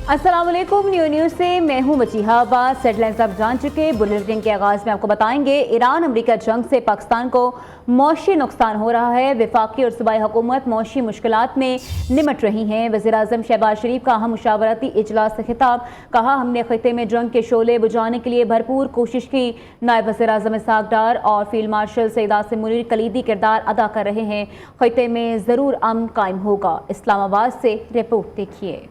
अस्सलाम वालेकुम। न्यूज़ से मैं हूं मचीहा अब्बास। हेडलाइंस आप जान चुके। बुलेटिन के आगाज़ में आपको बताएंगे ईरान अमेरिका जंग से पाकिस्तान को मौशी नुकसान हो रहा है। वफाकी और सूबाई हुकूमत मौशी मुश्किलात में निमट रही हैं। वज़ीर आज़म शहबाज शरीफ का अहम मुशावरती इजलास से खिताब। कहा, हमने खिते में जंग के शोले बुझाने के लिए भरपूर कोशिश की। नायब वज़ीर आज़म इसहाक डार और फील्ड मार्शल सईद आसिम मुनीर कलीदी किरदार अदा कर रहे हैं। खिते में ज़रूर अमन कायम होगा। इस्लामाबाद से रिपोर्ट देखिए।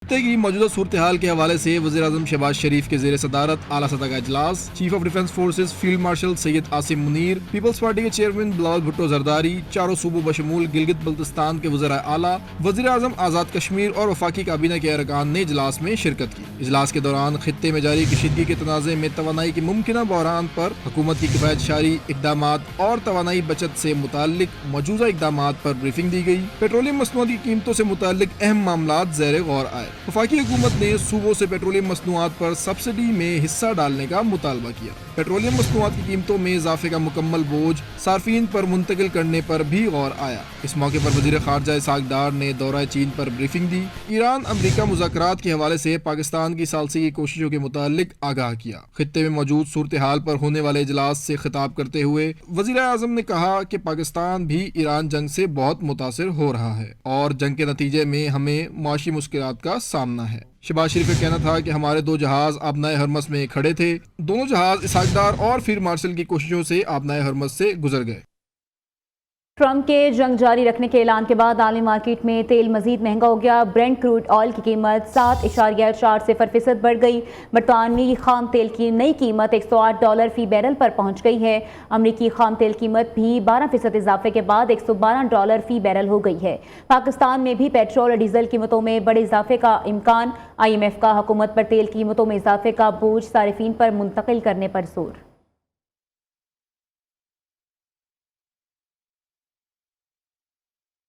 की मौजूदा सूरत हाल के हवाले से वज़ीर-ए-आज़म शहबाज शरीफ के ज़ेर सदारत आला सतह का इजलास, chief of defence forces field marshal Syed Asim Munir, peoples party के चेयरमैन बिलावल भुट्टो जरदारी, चारों सूबों बशमूल गिलगित बल्तिस्तान के वज़ीर आला, वज़ीर आज़म आज़ाद कश्मीर और वफाकी काबीना के अरकान ने इजलास में शिरकत की। इजलास के दौरान खित्ते में जारी कशीदगी के तनाज़े में तवानाई की मुमकिना बहरान पर हुकूमत की किफ़ायत शारी इक़दामात और तवानाई बचत से मुताल्लिक मौजूदा इक़दामात पर ब्रीफिंग दी गई। पेट्रोलियम मसनूआत की कीमतों से मुताल्लिक अहम मामलात ज़ेर गौर आए। वफाकी हुकूमत ने सूबों से पेट्रोलियम मसनूआत पर सब्सिडी में हिस्सा डालने का मुतालबा किया। पेट्रोलियम मसनूआत की कीमतों में इजाफे का मुकम्मल बोझ सार्फिन पर मुंतकिल करने पर भी गौर आया। इस मौके पर वज़ीर ख़ारजा इसहाक डार ने दौरा चीन पर ब्रीफिंग दी। ईरान अमरीका मुज़ाकरात के हवाले से पाकिस्तान की सालसी की कोशिशों के मुतालिक आगाह किया। खित्ते में मौजूद सूरत हाल पर होने वाले इजलास से खिताब करते हुए वज़ीर आज़म ने कहा कि पाकिस्तान भी ईरान जंग से बहुत मुतासिर हो रहा है और जंग के नतीजे में हमें मुआशी मुश्किलात का सामना है। शहबाज शरीफ का कहना था कि हमारे दो जहाज आबनाए हरमस में खड़े थे। दोनों जहाज इसहाक डार और फील्ड मार्शल की कोशिशों से आबनाए हरमस से गुजर गए। ट्रंप के जंग जारी रखने के ऐलान के बाद आलमी मार्केट में तेल मजीद महंगा हो गया। ब्रेंट क्रूड ऑयल की कीमत 7.4% बढ़ गई। बरतानवी खाम तेल की नई कीमत $108 फी बैरल पर पहुंच गई है। अमरीकी खाम तेल कीमत भी 12% इजाफे के बाद $112 फी बैरल हो गई है। पाकिस्तान में भी पेट्रोल और डीजल कीमतों में बड़े इजाफे का इम्कान। IMF का हुकूमत पर तेल कीमतों में इजाफे का बोझ सारिफीन पर मुंतकिल करने पर जोर।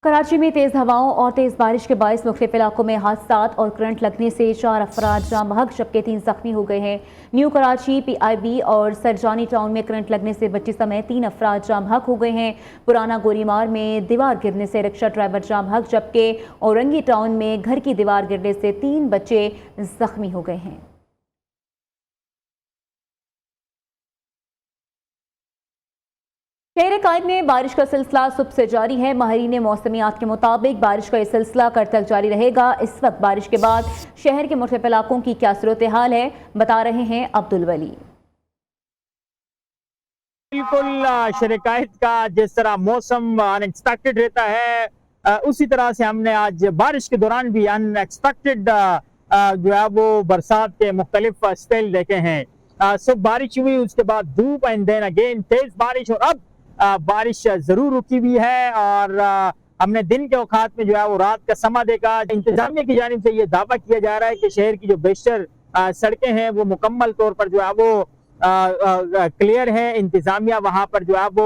कराची में तेज़ हवाओं और तेज़ बारिश के बायस मुख्तलिफ इलाकों में हादसात और करंट लगने से 4 अफराद जाँ बहक जबकि 3 जख्मी हो गए हैं। न्यू कराची PIB और सरजानी टाउन में करंट लगने से बच्ची समेत 3 अफराद जाँ बहक हो गए हैं। पुराना गोरीमार में दीवार गिरने से रिक्शा ड्राइवर जाँ बहक जबकि औरंगी टाउन में घर की दीवार गिरने से 3 बच्चे जख्मी हो गए हैं। शहर कायद में बारिश का सिलसिला सुबह से जारी है। माहिरीन मौसमियात के मुताबिक बारिश का यह सिलसिला कल तक जारी रहेगा। इस वक्त बारिश के बाद शहर के मुख्तलिफ इलाकों की क्या सूरत हाल है, बता रहे हैं अब्दुल वली। बिल्कुल शहर का जिस तरह मौसम अनएक्सपेक्टेड रहता है उसी तरह से हमने आज बारिश के दौरान भी अनएक्सपेक्टेड जो है वो बरसात के मुख्तलिफ स्पेल देखे हैं। सुबह बारिश हुई, उसके बाद धूप एंड देन अगेन तेज बारिश और अब बारिश जरूर रुकी हुई है और हमने दिन के औकात में जो है वो रात का समा देखा। इंतजामिया की जानिब से ये दावा किया जा रहा है कि शहर की जो बेशतर सड़कें हैं वो मुकम्मल तौर पर जो है वो क्लियर है। इंतजामिया वहां पर जो है वो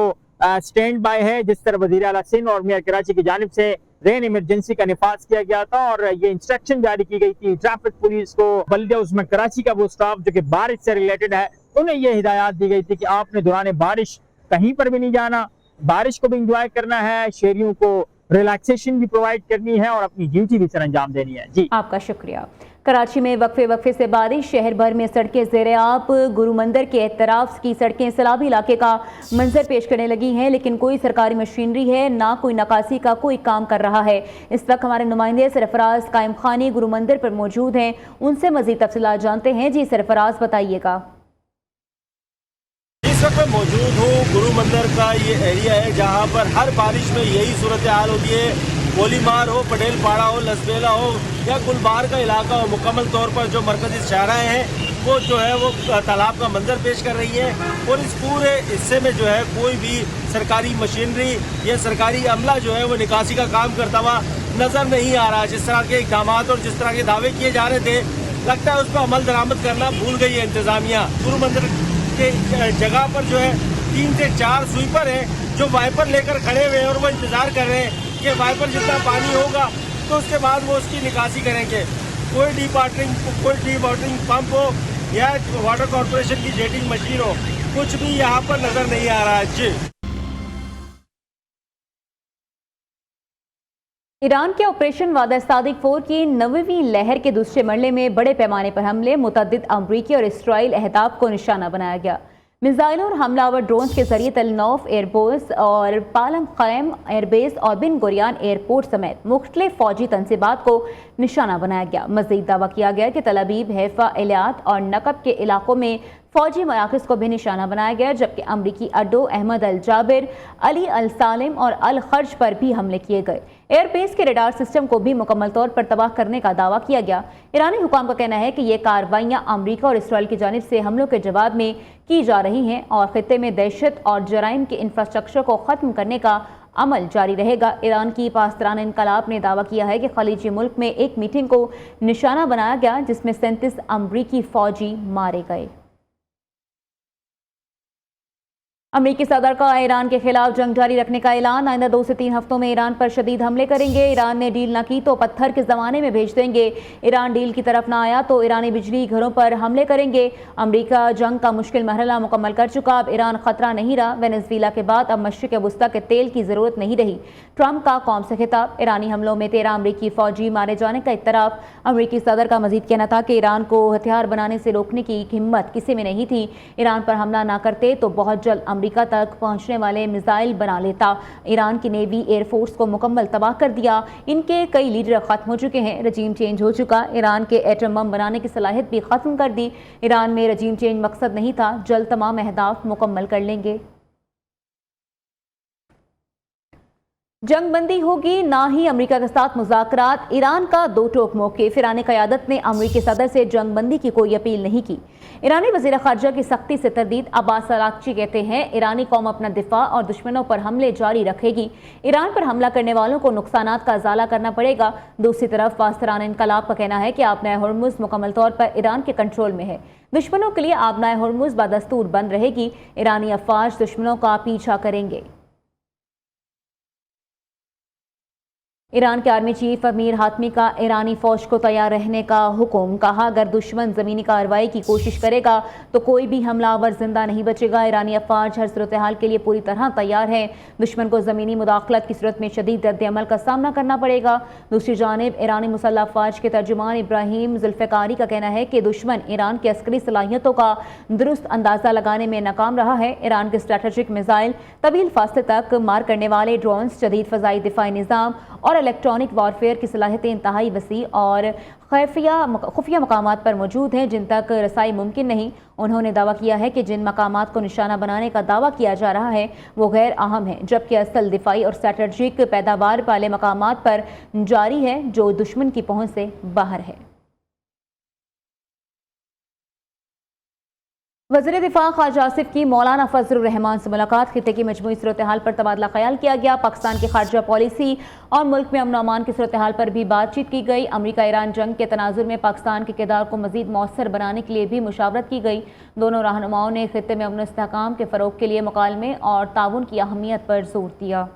स्टैंड बाय है। जिस तरह वज़ीर आला सिंध और मेयर कराची की जानिब से रेन इमरजेंसी का निफाज किया गया था और ये इंस्ट्रक्शन जारी की गई थी ट्रैफिक पुलिस को, बल्दिया उसमें कराची का वो स्टाफ जो कि बारिश से रिलेटेड है, उन्हें ये हिदायत दी गई थी कि आपने दौरान बारिश कहीं पर भी नहीं जाना, बारिश को भी इंजॉय करना है, शहरियों को रिलैक्सेशन भी प्रोवाइड करनी है और अपनी ड्यूटी भी सर अंजाम देनी है। जी आपका शुक्रिया। कराची में वक्फे से बारिश, शहर भर में सड़कें ज़ेर-आब। गुरु मंदिर के एतराफ की सड़कें सैलाबी इलाके का मंजर पेश करने लगी हैं, लेकिन कोई सरकारी मशीनरी है ना कोई नकासी का कोई काम कर रहा है। इस वक्त हमारे नुमाइंदे सरफराज कायम खानी गुरु मंदिर पर मौजूद हैं, उनसे मजीद तफसीलात जानते हैं। जी सरफराज बताइएगा। इस वक्त मैं मौजूद हूँ गुरु मंदिर का ये एरिया है जहाँ पर हर बारिश में यही सूरत हाल होती है। गोलीमार हो, पटेल पाड़ा हो, लसबेला हो या गुलबार का इलाका हो, मुकम्मल तौर पर जो मरकजी शाहराएँ हैं वो जो है वो तालाब का मंजर पेश कर रही है और इस पूरे हिस्से में जो है कोई भी सरकारी मशीनरी या सरकारी अमला जो है वो निकासी का काम करता हुआ नजर नहीं आ रहा। जिस तरह के इक़दाम और जिस तरह के दावे किए जा रहे थे, लगता है उस पर अमल दरामद करना भूल गई है इंतजामिया। गुरु मंदिर के जगह पर जो है 3 से 4 स्वीपर हैं जो वाइपर लेकर खड़े हुए हैं और वो इंतजार कर रहे हैं कि वाइपर जितना पानी होगा तो उसके बाद वो उसकी निकासी करेंगे। कोई डीवाटरिंग पंप हो या वाटर कॉर्पोरेशन की जेटिंग मशीन हो, कुछ भी यहाँ पर नजर नहीं आ रहा है। जी। ईरान के ऑपरेशन वादा सादिक 4 की 9वीं लहर के दूसरे मरले में बड़े पैमाने पर हमले, मुतअद्दिद अमरीकी और इसराइल अहदाफ को निशाना बनाया गया। मिसाइलों और हमलावर ड्रोन्स के जरिए तलनौफ एयरबेस और पालम क़ैम एयरबेस और बिन गुरियान एयरपोर्ट समेत मुख्तलिफ फौजी तनसीबात को निशाना बनाया गया। मज़ीद दावा किया गया कि तल अबीब, हैफा, इलियात और नकब के इलाकों में फौजी मराकज़ को भी निशाना बनाया गया, जबकि अमरीकी अड्डों अहमद अल जाबिर, अली अल सालिम और अल खर्ज पर भी हमले किए गए। एयरबेस के रडार सिस्टम को भी मुकम्मल तौर पर तबाह करने का दावा किया गया। ईरानी हुकाम का कहना है कि ये कार्रवाइयाँ अमरीका और इसराइल की जानिब से हमलों के जवाब में की जा रही हैं और खित्ते में दहशत और जराइम के इंफ्रास्ट्रक्चर को ख़त्म करने का अमल जारी रहेगा। ईरान की पासदारान इनकलाब ने दावा किया है कि खलीजी मुल्क में एक मीटिंग को निशाना बनाया गया, जिसमें 37 अमरीकी फौजी मारे गए। अमरीकी सदर का ईरान के खिलाफ जंग जारी रखने का ऐलान। आइंदा 2 से 3 हफ्तों में ईरान पर शदीद हमले करेंगे। ईरान ने डील न की तो पत्थर के ज़माने में भेज देंगे। ईरान डील की तरफ ना आया तो ईरानी बिजली घरों पर हमले करेंगे। अमरीका जंग का मुश्किल मरहला मुकम्मल कर चुका, अब ईरान खतरा नहीं रहा। वेनेजुएला के बाद अब मशरिक़ वस्ता के तेल की ज़रूरत नहीं रही। ट्रंप का कौम से खिताब। ईरानी हमलों में 13 अमरीकी फौजी मारे जाने का इतराफ़। अमरीकी सदर का मजीद कहना था कि ईरान को हथियार बनाने से रोकने की हिम्मत किसी में नहीं थी। ईरान पर हमला ना करते तो बहुत जल्द अमरीका तक पहुंचने वाले मिसाइल बना लेता। ईरान की नेवी एयरफोर्स को मुकम्मल तबाह कर दिया। इनके कई लीडर खत्म हो चुके हैं, रजीम चेंज हो चुका। ईरान के एटम बम बनाने की सलाहियत भी खत्म कर दी। ईरान में रजीम चेंज मकसद नहीं था, जल्द तमाम अहदाफ मुकम्मल कर लेंगे। जंगबंदी होगी ना ही अमेरिका के साथ मुज़ाकरात। ईरान का दो टोक मौक़िफ़। ईरानी क़यादत ने अमेरिकी सदर से जंगबंदी की कोई अपील नहीं की। ईरानी वज़ीर ख़ारजा की सख्ती से तरदीद। अब्बास अराग़ची कहते हैं ईरानी कौम अपना दिफा और दुश्मनों पर हमले जारी रखेगी। ईरान पर हमला करने वालों को नुकसानात का इज़ाला करना पड़ेगा। दूसरी तरफ पासदारान इनकलाब का कहना है कि आबनाए हुर्मुज़ मुकम्मल तौर पर ईरान के कंट्रोल में है। दुश्मनों के लिए आबनाए हुर्मुज़ बदस्तूर बंद रहेगी। ईरानी अफ़वाज दुश्मनों का पीछा करेंगे। ईरान के आर्मी चीफ अमीर हातमी का ईरानी फौज को तैयार रहने का हुक्म। कहा अगर दुश्मन ज़मीनी कार्रवाई की कोशिश करेगा तो कोई भी हमलावर जिंदा नहीं बचेगा। ईरानी अफवाज हर सूरत हाल के लिए पूरी तरह तैयार है। दुश्मन को ज़मीनी मुदाखलत की सूरत में शदीद रद्द-ए-अमल का सामना करना पड़ेगा। दूसरी जानिब ईरानी मुसल्लह अफवाज के तर्जुमान इब्राहिम जुल्फ़िकारी का कहना है कि दुश्मन ईरान की अस्करी सलाहियतों का दुरुस्त अंदाज़ा लगाने में नाकाम रहा है। ईरान के स्ट्रेटेजिक मिसाइल, तवील फासले तक मार करने वाले ड्रोन्स, जदीद फ़ज़ाई दिफाई निज़ाम और इलेक्ट्रॉनिक वॉरफेयर की सलाहियतें इंतहाई वसी और खुफिया मकामात पर मौजूद हैं जिन तक रसाई मुमकिन नहीं। उन्होंने दावा किया है कि जिन मकामात को निशाना बनाने का दावा किया जा रहा है वो गैर अहम है, जबकि असल दिफाई और स्ट्रेटेजिक पैदावार वाले मकामात पर जारी है जो दुश्मन की पहुंच से बाहर है। वज़ीर दिफा ख्वाजा आसिफ की मौलाना फजलुर रहमान से मुलाकात। खित्ते की मजमूई सूरत हाल पर तबादला ख्याल किया गया। पाकिस्तान की खारजा पॉलिसी और मुल्क में अमन और अमान की सूरत हाल पर भी बातचीत की गई। अमरीका ईरान जंग के तनाजुर में पाकिस्तान के किरदार को मजीद मौसर बनाने के लिए भी मुशावरत की गई। दोनों रहनुमाओं ने खित्ते में अमन इस्तेहकाम के फ़रोग के लिए मुकालमे और ताउन की अहमियत पर जोर दिया।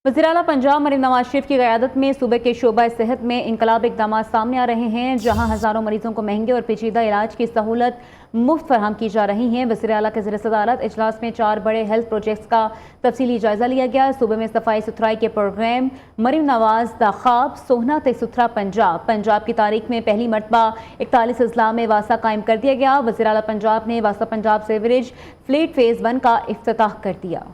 वज़ीर आला पंजाब मरीम नवाज शरीफ की क़यादत में सूबे के शोबा सेहत में इनकलाब इक़दामात सामने आ रहे हैं, जहां हज़ारों मरीजों को महंगे और पेचीदा इलाज की सहूलत मुफ्त फराहम की जा रही हैं। वज़ीर आला के ज़ेर सदारत इजलास में 4 बड़े हेल्थ प्रोजेक्ट्स का तफसीली जायज़ा लिया गया। सूबे में सफाई सुथराई के प्रोग्राम मरीम नवाज द ख्वाब सोहना ते सुथरा पंजाब। पंजाब की तारीख में पहली मरतबा 41 अजला में वासा कायम कर दिया गया। वज़ीर आला पंजाब ने वासा पंजाब सेवरेज फ्लीट फ़ेज़ 1 का इफ्तिताह कर दिया।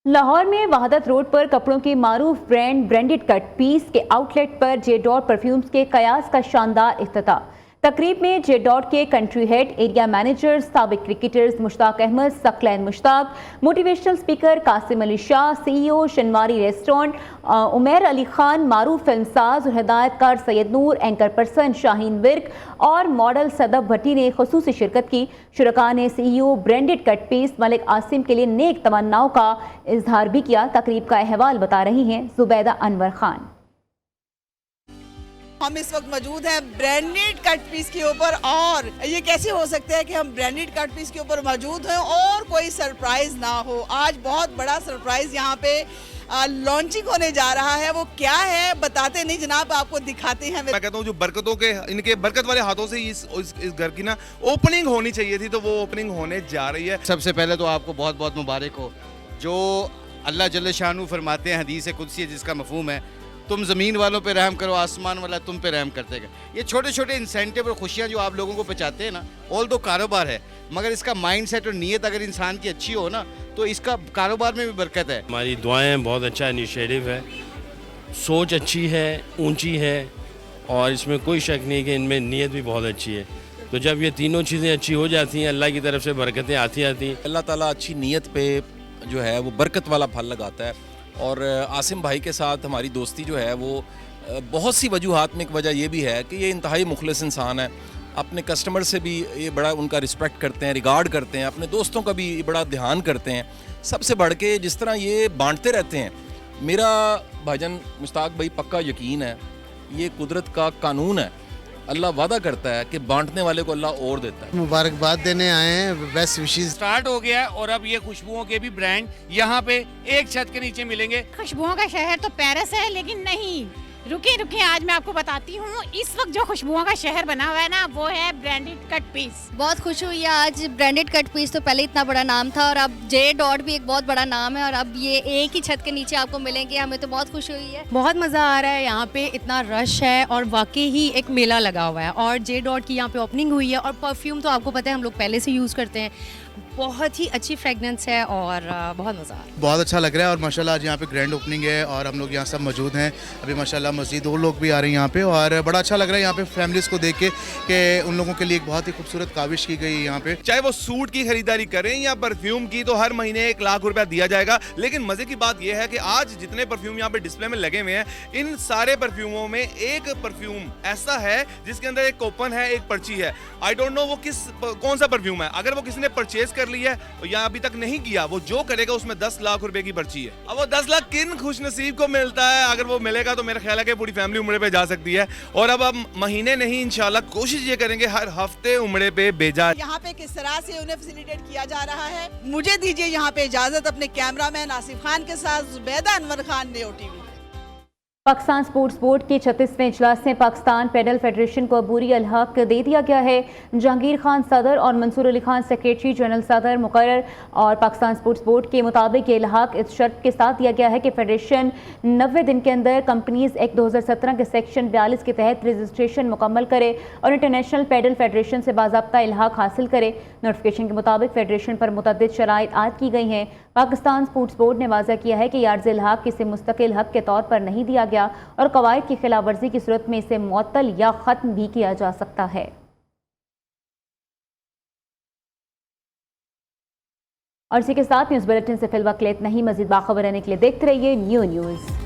लाहौर में वहादत रोड पर कपड़ों की मारूफ ब्रांड ब्रांडेड कट पीस के आउटलेट पर जे डॉट परफ्यूम्स के कयास का शानदार इफ्तिताह। तकरीब में जे डॉट के कंट्री हेड, एरिया मैनेजर्स, साबिक cricketers Mushtaq Ahmed, Saqlain Mushtaq, motivational speaker Qasim Ali Shah, CEO Shinwari restaurant Umair Ali Khan, मारूफ फिल्मसाज और हिदायतकार सैयद नूर, एंकर पर्सन शाहीन विर्क और मॉडल सदब भट्टी ने खुसूसी शिरकत की। शुरका ने CEO branded cut piece Malik Asim के लिए नेक तमन्नाओं का इजहार भी किया। तकरीब का अहवाल बता रही हैं जुबैदा अनवर खान। हम इस वक्त मौजूद हैं ब्रांडेड कट पीस के ऊपर, और ये कैसे हो सकता है कि हम ब्रांडेड कट पीस के ऊपर मौजूद हैं और कोई सरप्राइज ना हो। आज बहुत बड़ा सरप्राइज यहाँ पे लॉन्चिंग होने जा रहा है, वो क्या है बताते नहीं जनाब, आपको दिखाते हैं। मैं कहता हूँ जो बरकतों के इनके बरकत वाले हाथों से इस घर की ना ओपनिंग होनी चाहिए थी, तो वो ओपनिंग होने जा रही है। सबसे पहले तो आपको बहुत बहुत मुबारक हो। जो अल्लाह जल्ल शानू फरमाते हैं हदीस कुदसी जिसका मफहूम है, तुम ज़मीन वालों पे रहम करो, आसमान वाला तुम पे रहम करते गए। ये छोटे छोटे इंसेंटिव और खुशियाँ जो आप लोगों को पहुँचाते हैं ना, ऑल दो कारोबार है, मगर इसका माइंड सेट और नीयत अगर इंसान की अच्छी हो ना, तो इसका कारोबार में भी बरकत है। हमारी दुआएं, बहुत अच्छा इनिशिएटिव है, सोच अच्छी है, ऊंची है, और इसमें कोई शक नहीं कि इनमें नीयत भी बहुत अच्छी है। तो जब ये तीनों चीज़ें अच्छी हो जाती हैं, अल्लाह की तरफ से बरकतें आती अल्लाह ताला अच्छी नीयत पे जो है वो बरकत वाला फल लगाता है। और आसिम भाई के साथ हमारी दोस्ती जो है वो बहुत सी वजूहात में एक वजह ये भी है कि ये इंतहाई मुखलिस इंसान है, अपने कस्टमर से भी ये बड़ा उनका रिस्पेक्ट करते हैं, रिगार्ड करते हैं, अपने दोस्तों का भी बड़ा ध्यान करते हैं। सबसे बढ़ के जिस तरह ये बांटते रहते हैं, मेरा भाईजान मुश्ताक भाई पक्का यकीन है, ये कुदरत का कानून है, अल्लाह वादा करता है कि बांटने वाले को अल्लाह और देता है। मुबारकबाद देने आए हैं, बेस्ट विशेस। स्टार्ट हो गया और अब ये खुशबुओं के भी ब्रांड यहाँ पे एक छत के नीचे मिलेंगे। खुशबुओं का शहर तो पेरिस है, लेकिन नहीं, रुकिए आज मैं आपको बताती हूँ। इस वक्त जो खुशबुओं का शहर बना हुआ है ना, वो है ब्रांडेड कट पीस। बहुत खुश हुई है आज। ब्रांडेड कट पीस तो पहले इतना बड़ा नाम था, और अब जे डॉट भी एक बहुत बड़ा नाम है, और अब ये एक ही छत के नीचे आपको मिलेंगे। हमें तो बहुत खुशी हुई है, बहुत मज़ा आ रहा है। यहाँ पे इतना रश है और वाकई ही एक मेला लगा हुआ है, और जे डॉट की यहाँ पे ओपनिंग हुई है। और परफ्यूम तो आपको पता है हम लोग पहले से यूज़ करते हैं, बहुत ही अच्छी फ्रेगनेंस है और बहुत मज़ा आ रहा है। बहुत अच्छा लग रहा है, और माशाल्लाह आज यहाँ पे ग्रैंड ओपनिंग है और हम लोग यहाँ सब मौजूद हैं। अभी माशाल्लाह मज़ीद और लोग भी आ रहे हैं यहाँ पे, और बड़ा अच्छा लग रहा है यहाँ पे फैमिलीज़ को देख के कि उन लोगों के लिए एक बहुत ही खूबसूरत काविश की गई है यहाँ पे। चाहे वो सूट की खरीदारी करें या परफ्यूम की, तो हर महीने 1 लाख रुपया दिया जाएगा। लेकिन मजे की बात यह है कि आज जितने परफ्यूम यहाँ पे डिस्प्ले में लगे हुए हैं, इन सारे परफ्यूमों में एक परफ्यूम ऐसा है जिसके अंदर एक कूपन है, एक पर्ची है। आई डोंट नो वो कौन सा परफ्यूम है। अगर वो किसी ने परचेज कर लिया है या अभी तक नहीं किया, वो जो करेगा उसमें 10 लाख रुपए की पर्ची है। अब वो 10 लाख किन खुशनसीब को मिलता है? अगर वो मिलेगा तो मेरा ख्याल है कि पूरी फैमिली उम्रे पे जा सकती है। और अब महीने नहीं, इंशाल्लाह कोशिश ये करेंगे हर हफ्ते उम्रे पे भेजा। यहाँ पे किस तरह से उन्हें फैसिलिटेट किया जा रहा है। मुझे दीजिए यहाँ पे इजाजत, अपने कैमरामैन आसिफ खान के साथ Zubaida Anwar Khan, Neo TV. Pakistan sports board के 36वें इजलास में पाकिस्तान पेडल फेडरेशन को अबूरी अलहक दे दिया गया है। जहांगीर खान सदर और मंसूर अली खान सेक्रेटरी जनरल सदर मुकर्रर, और पाकिस्तान स्पोर्ट्स बोर्ड के मुताबिक ये अलहक इस शर्त के साथ दिया गया है कि फेडरेशन 90 दिन के अंदर कंपनीज एक्ट 2017 के सेक्शन 42 के तहत रजिस्ट्रेशन मुकम्मल करे और इंटरनेशनल पेडल फेडरेशन से बाज़ाब्ता इल्हाक हासिल करे। नोटिफिकेशन के मुताबिक फेडरेशन पर मुतअद्दिद शराइत आयद की गई हैं। पाकिस्तान स्पोर्ट्स बोर्ड ने वाज़ा किया है कि यार्ज इल्हाक किसी मुस्तकिल हक के तौर पर नहीं दिया गया और कवायद की खिलाफ वर्जी की सूरत में इसे मुअत्तल या ख़त्म भी किया जा सकता है। और इसी के साथ न्यूज़ बुलेटिन से फिलहाल इतना ही। मज़ीद बाखबर रहने के लिए देखते रहिए न्यू न्यूज़।